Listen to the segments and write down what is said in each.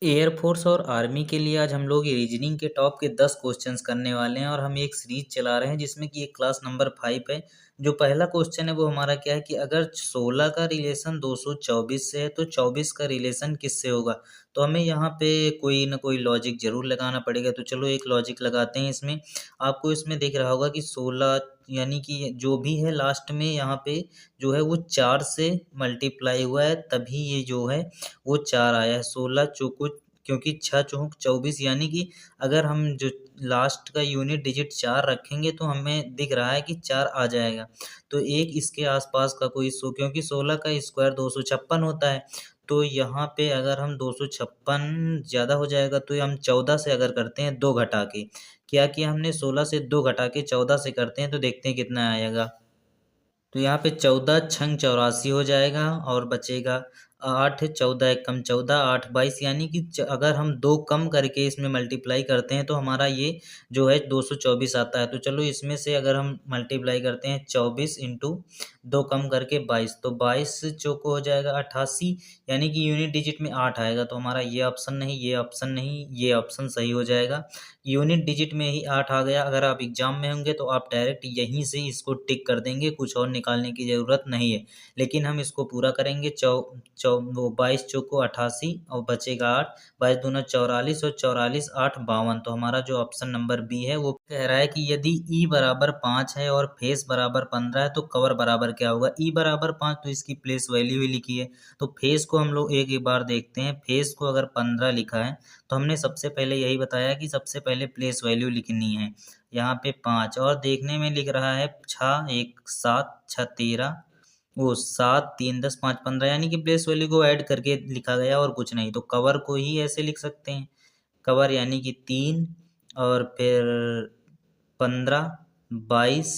Air force और army के लिए आज हम लोग रीजनिंग के टॉप के 10 क्वेश्चंस करने वाले हैं और हम एक सीरीज चला रहे हैं जिसमें कि एक क्लास नंबर 5 है। जो पहला क्वेश्चन है वो हमारा क्या है कि अगर 16 का रिलेशन 224 से है तो 24 का रिलेशन किससे होगा। तो हमें यहाँ पे कोई ना कोई लॉजिक जरूर लगाना पड़ेगा। तो चलो एक लॉजिक लगाते हैं इसमें। आपको इसमें दिख रहा होगा कि 16 यानी कि जो भी है लास्ट में यहाँ पे जो है वो 4 से मल्टीप्लाई हुआ है, तभी ये जो है वो 4 आया है। 16 चौको क्योंकि 6 चौक 24 यानी कि अगर हम जो लास्ट का यूनिट डिजिट 4 रखेंगे तो हमें दिख रहा है कि 4 आ जाएगा। तो एक इसके आसपास का कोई क्योंकि 16 का स्क्वायर 256 होता है। तो यहाँ पे अगर हम 256 ज़्यादा हो जाएगा तो हम 14 से अगर करते हैं 2 घटा के, क्या किया हमने 16 से 2 घटा के 14 से करते हैं तो देखते हैं कितना आएगा। तो यहाँ पे 14 छंग 84 हो जाएगा और बचेगा 8, 14 एकम 14, 8 22 यानी कि अगर हम 2 कम करके इसमें मल्टीप्लाई करते हैं तो हमारा ये जो है 224 आता है। तो चलो इसमें से अगर हम मल्टीप्लाई करते हैं 24 इंटू 2 कम करके 22, तो 22 चौको हो जाएगा 88 यानी कि यूनिट डिजिट में 8 आएगा। तो हमारा ये ऑप्शन नहीं, ये ऑप्शन नहीं, ये ऑप्शन सही हो जाएगा। यूनिट डिजिट में ही 8 आ गया। अगर आप एग्जाम में होंगे तो आप डायरेक्ट यहीं से इसको टिक कर देंगे, कुछ और निकालने की ज़रूरत नहीं है। लेकिन हम इसको पूरा करेंगे। वो 22 चौको 88 और बचेगा 8, 22 दूना 44 और 44 8 52। तो हमारा जो ऑप्शन नंबर बी है वो कह रहा है कि यदि ई बराबर 5 है और फेस बराबर 15 है तो कवर बराबर क्या होगा। ई बराबर 5 तो इसकी प्लेस वैल्यू ही लिखी है। तो फेस को हम लोग एक बार देखते हैं। फेस को अगर 15 लिखा है तो हमने सबसे पहले यही बताया कि सबसे पहले प्लेस वैल्यू लिखनी है। यहाँ पे 5 और देखने में लिख रहा है 6 1 7 6 13, वो 7 3 10 5 15 यानी कि प्लेस वैल्यू को ऐड करके लिखा गया और कुछ नहीं। तो कवर को ही ऐसे लिख सकते हैं। कवर यानी कि 3 और फिर 15 22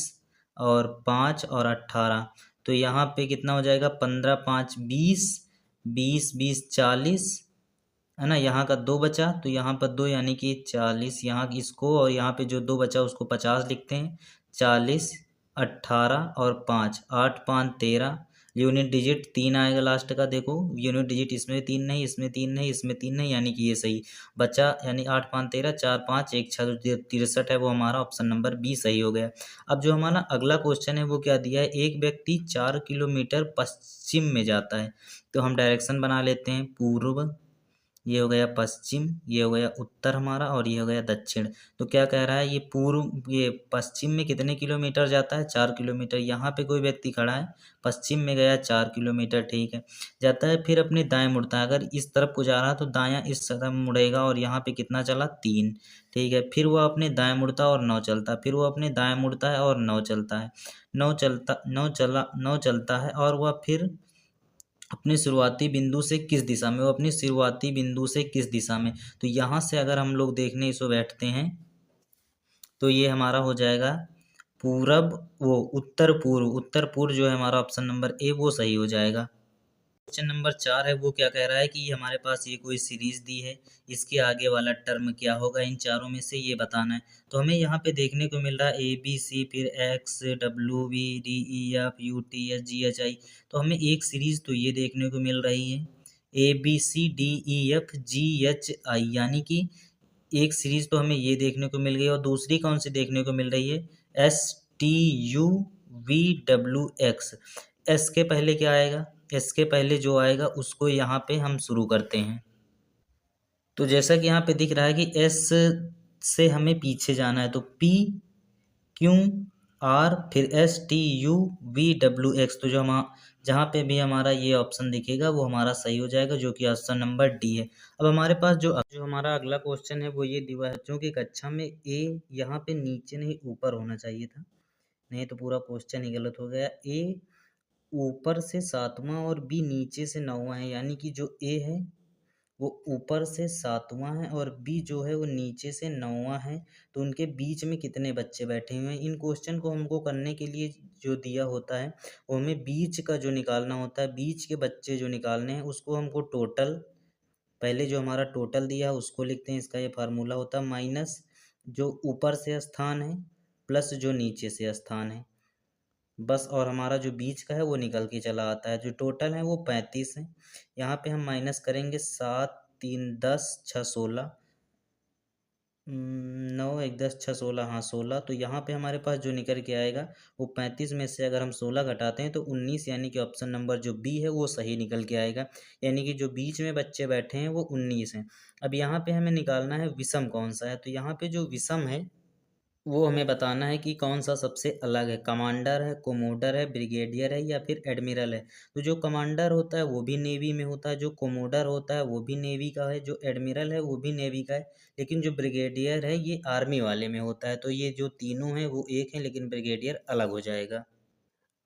और 5 और 18। तो यहाँ पे कितना हो जाएगा 15 5 20, 20 20 40 है ना। यहाँ का 2 बचा तो यहाँ पर 2 यानी कि 40, यहाँ इसको और यहाँ पे जो 2 बचा उसको 50 लिखते हैं। 40 18 और 5 8 5 13, यूनिट डिजिट 3 आएगा लास्ट का। देखो यूनिट डिजिट इसमें 3 नहीं, इसमें 3 नहीं, इसमें 3 नहीं, यानी कि ये सही बचा। यानी 8 5 13 4 5 1 6 63 है, वो हमारा ऑप्शन नंबर बी सही हो गया। अब जो हमारा अगला क्वेश्चन है वो क्या दिया है। एक व्यक्ति 4 किलोमीटर पश्चिम में जाता है। तो हम डायरेक्शन बना लेते हैं। पूर्व, ये हो गया पश्चिम, ये हो गया उत्तर हमारा और ये हो गया दक्षिण। तो क्या कह रहा है, ये पूर्व ये पश्चिम में कितने किलोमीटर जाता है 4 किलोमीटर। यहाँ पे कोई व्यक्ति खड़ा है, पश्चिम में गया 4 किलोमीटर, ठीक है, जाता है। फिर अपने दाएं मुड़ता है। अगर इस तरफ को जा रहा तो दायां इस तरफ मुड़ेगा और यहाँ पे कितना चला 3, ठीक है। फिर वह अपने दाएं मुड़ता और 9 चलता, फिर वो अपने दाएं मुड़ता है और 9 चलता है, 9 चलता है और वह फिर अपने शुरुआती बिंदु से किस दिशा में, वो अपनी शुरुआती बिंदु से किस दिशा में। तो यहाँ से अगर हम लोग देखने इसको बैठते हैं तो ये हमारा हो जाएगा पूरब, वो उत्तर पूर्व। उत्तर पूर्व जो है हमारा ऑप्शन नंबर ए वो सही हो जाएगा। क्वेश्चन नंबर 4 है वो क्या कह रहा है कि हमारे पास ये कोई सीरीज दी है, इसके आगे वाला टर्म क्या होगा, इन चारों में से ये बताना है। तो हमें यहाँ पे देखने को मिल रहा है ए बी सी, फिर x W we D E F U T S G H आई। तो हमें एक सीरीज तो ये देखने को मिल रही है A B C D E F G H I, यानी कि एक सीरीज तो हमें ये देखने को मिल गई। और दूसरी कौन सी देखने को मिल रही है, S T U V W x. S के पहले क्या आएगा, एस के पहले जो आएगा उसको यहाँ पे हम शुरू करते हैं। तो जैसा कि यहाँ पे दिख रहा है कि एस से हमें पीछे जाना है, तो पी क्यू आर फिर S T U V W x. तो जो हम जहाँ पे भी हमारा ये ऑप्शन दिखेगा वो हमारा सही हो जाएगा, जो कि ऑप्शन नंबर डी है। अब हमारे पास जो हमारा अगला क्वेश्चन है वो ये दिया है। क्योंकि कक्षा में ए यहाँ पे नीचे नहीं ऊपर होना चाहिए था, नहीं तो पूरा क्वेश्चन ही गलत हो गया। ए ऊपर से 7वां और बी नीचे से 9वां है, यानी कि जो ए है वो ऊपर से 7वां है और बी जो है वो नीचे से 9वां है। तो उनके बीच में कितने बच्चे बैठे हुए हैं। इन क्वेश्चन को हमको करने के लिए जो दिया होता है वो हमें बीच का जो निकालना होता है, बीच के बच्चे जो निकालने हैं उसको हमको टोटल, पहले जो हमारा टोटल दिया है उसको लिखते हैं। इसका ये फार्मूला होता है माइनस जो ऊपर से स्थान है प्लस जो नीचे से स्थान है, बस। और हमारा जो बीच का है वो निकल के चला आता है। जो टोटल है वो 35 है। यहाँ पे हम माइनस करेंगे 7 3 10 6 16, 9 1 10 6 16, हाँ 16। तो यहाँ पे हमारे पास जो निकल के आएगा वो 35 में से अगर हम 16 घटाते हैं तो 19, यानी कि ऑप्शन नंबर जो बी है वो सही निकल के आएगा। यानी कि जो बीच में बच्चे बैठे हैं वो 19 हैं। अब यहाँ पे हमें निकालना है विषम कौन सा है, तो यहाँ पे जो विषम है वो हमें बताना है कि कौन सा सबसे अलग है, कमांडर है, कोमोडर है, ब्रिगेडियर है या फिर एडमिरल है। तो जो कमांडर होता है वो भी नेवी में होता है, जो कोमोडर होता है वो भी नेवी का है, जो एडमिरल है वो भी नेवी का है, लेकिन जो ब्रिगेडियर है ये आर्मी वाले में होता है। तो ये जो तीनों हैं वो एक हैं, लेकिन ब्रिगेडियर अलग हो जाएगा।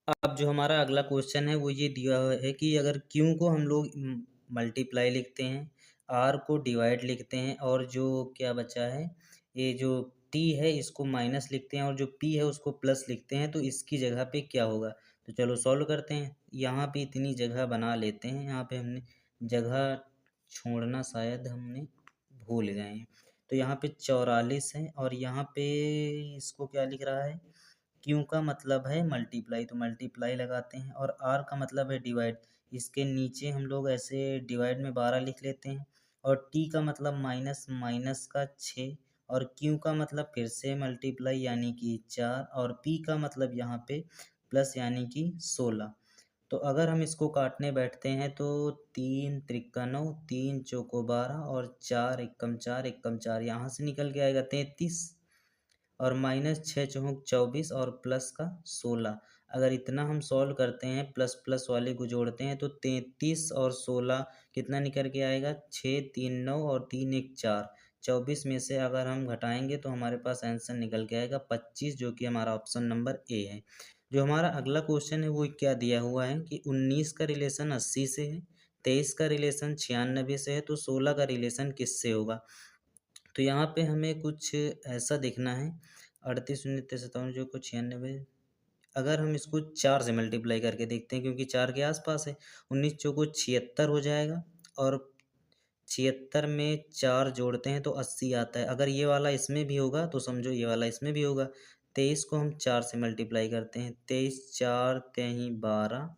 अब जो हमारा अगला क्वेश्चन है वो ये दिया हुआ है कि अगर क्यू को हम लोग मल्टीप्लाई लिखते हैं, आर को डिवाइड लिखते हैं, और जो क्या बचा है ये जो टी है इसको माइनस लिखते हैं, और जो पी है उसको प्लस लिखते हैं, तो इसकी जगह पे क्या होगा। तो चलो सॉल्व करते हैं। यहाँ पे इतनी जगह बना लेते हैं, यहाँ पे हमने जगह छोड़ना शायद हमने भूल गए हैं। तो यहाँ पे 44 है, और यहाँ पे इसको क्या लिख रहा है, क्यू का मतलब है मल्टीप्लाई, तो मल्टीप्लाई लगाते हैं, और आर का मतलब है डिवाइड, इसके नीचे हम लोग ऐसे डिवाइड में 12 लिख लेते हैं, और टी का मतलब माइनस, माइनस का 6, और क्यू का मतलब फिर से मल्टीप्लाई यानी कि 4, और पी का मतलब यहाँ पे प्लस यानी कि 16। तो अगर हम इसको काटने बैठते हैं तो 3 त्रिका 9, 3 चौको 12, और 4 एकम 4 एकम 4, यहाँ से निकल के आएगा 33, और माइनस 6 चौक 24, और प्लस का 16। अगर इतना हम सॉल्व करते हैं, प्लस प्लस वाले को जोड़ते हैं, तो 33 और 16 कितना निकल के आएगा, 6 3 9 और 3 1 4। 24 में से अगर हम घटाएंगे तो हमारे पास आंसर निकल के आएगा 25, जो कि हमारा ऑप्शन नंबर ए है। जो हमारा अगला क्वेश्चन है वो क्या दिया हुआ है कि 19 का रिलेशन 80 से है, 23 का रिलेशन 96 से है, तो 16 का रिलेशन किससे होगा। तो यहाँ पे हमें कुछ ऐसा देखना है, 38 19 57 जो कुछ 96, अगर हम इसको 4 से मल्टीप्लाई करके देखते हैं क्योंकि 4 के आसपास है, 19 चौको 76 हो जाएगा, और 76 में 4 जोड़ते हैं तो 80 आता है। अगर ये वाला इसमें भी होगा तो समझो ये वाला इसमें भी होगा। 23 को हम 4 से मल्टीप्लाई करते हैं, 23 4 तेहीं 12,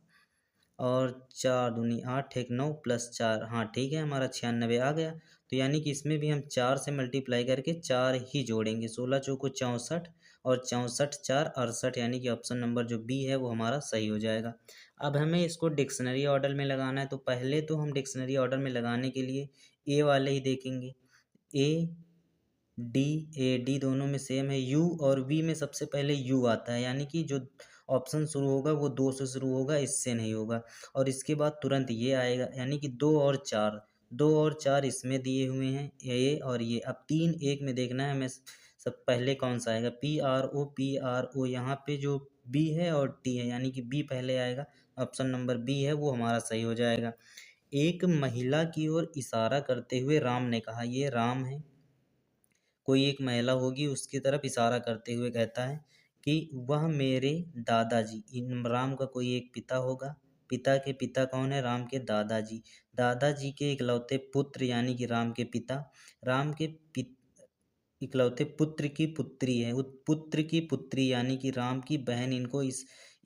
और 4 दूनी 8 एक 9 प्लस 4, हाँ ठीक है हमारा 96 आ गया। तो यानी कि इसमें भी हम 4 से मल्टीप्लाई करके 4 ही जोड़ेंगे, 16 चौको 64, और 64 4 68, यानी कि ऑप्शन नंबर जो बी है वो हमारा सही हो जाएगा। अब हमें इसको डिक्शनरी ऑर्डर में लगाना है, तो पहले तो हम डिक्शनरी ऑर्डर में लगाने के लिए ए वाले ही देखेंगे। ए डी, ए डी दोनों में सेम है। यू और वी में सबसे पहले यू आता है, यानी कि जो ऑप्शन शुरू होगा वो 2 से शुरू होगा, इससे नहीं होगा, और इसके बाद तुरंत ये आएगा, यानी कि 2 और 4, 2 और 4 इसमें दिए हुए हैं ये और ये। अब 3 1 में देखना है हमें सब पहले कौन सा आएगा, पी आर ओ, यहाँ पे जो बी है और टी है, यानी कि बी पहले आएगा, ऑप्शन नंबर बी है वो हमारा सही हो जाएगा। एक महिला की ओर इशारा करते हुए राम ने कहा, ये राम है, कोई एक महिला होगी उसकी तरफ इशारा करते हुए कहता है कि वह मेरे दादाजी, इन राम का कोई एक पिता होगा, पिता के पिता कौन है, राम के दादाजी, दादाजी के इकलौते पुत्र यानी कि राम के पिता, राम के इकलौते पुत्र की पुत्री है, उस पुत्र की पुत्री यानी कि राम की बहन,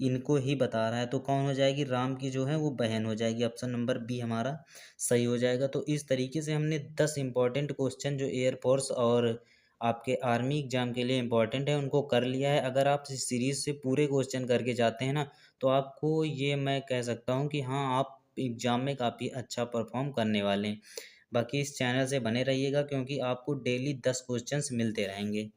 इनको ही बता रहा है, तो कौन हो जाएगी, राम की जो है वो बहन हो जाएगी, ऑप्शन नंबर बी हमारा सही हो जाएगा। तो इस तरीके से हमने 10 इंपॉर्टेंट क्वेश्चन जो एयरफोर्स और आपके आर्मी एग्जाम के लिए इम्पोर्टेंट है उनको कर लिया है। अगर आप इस सीरीज़ से पूरे क्वेश्चन करके जाते हैं ना, तो आपको ये मैं कह सकता हूँ कि हाँ आप एग्ज़ाम में काफ़ी अच्छा परफॉर्म करने वाले हैं। बाकी इस चैनल से बने रहिएगा क्योंकि आपको डेली 10 क्वेश्चंस मिलते रहेंगे।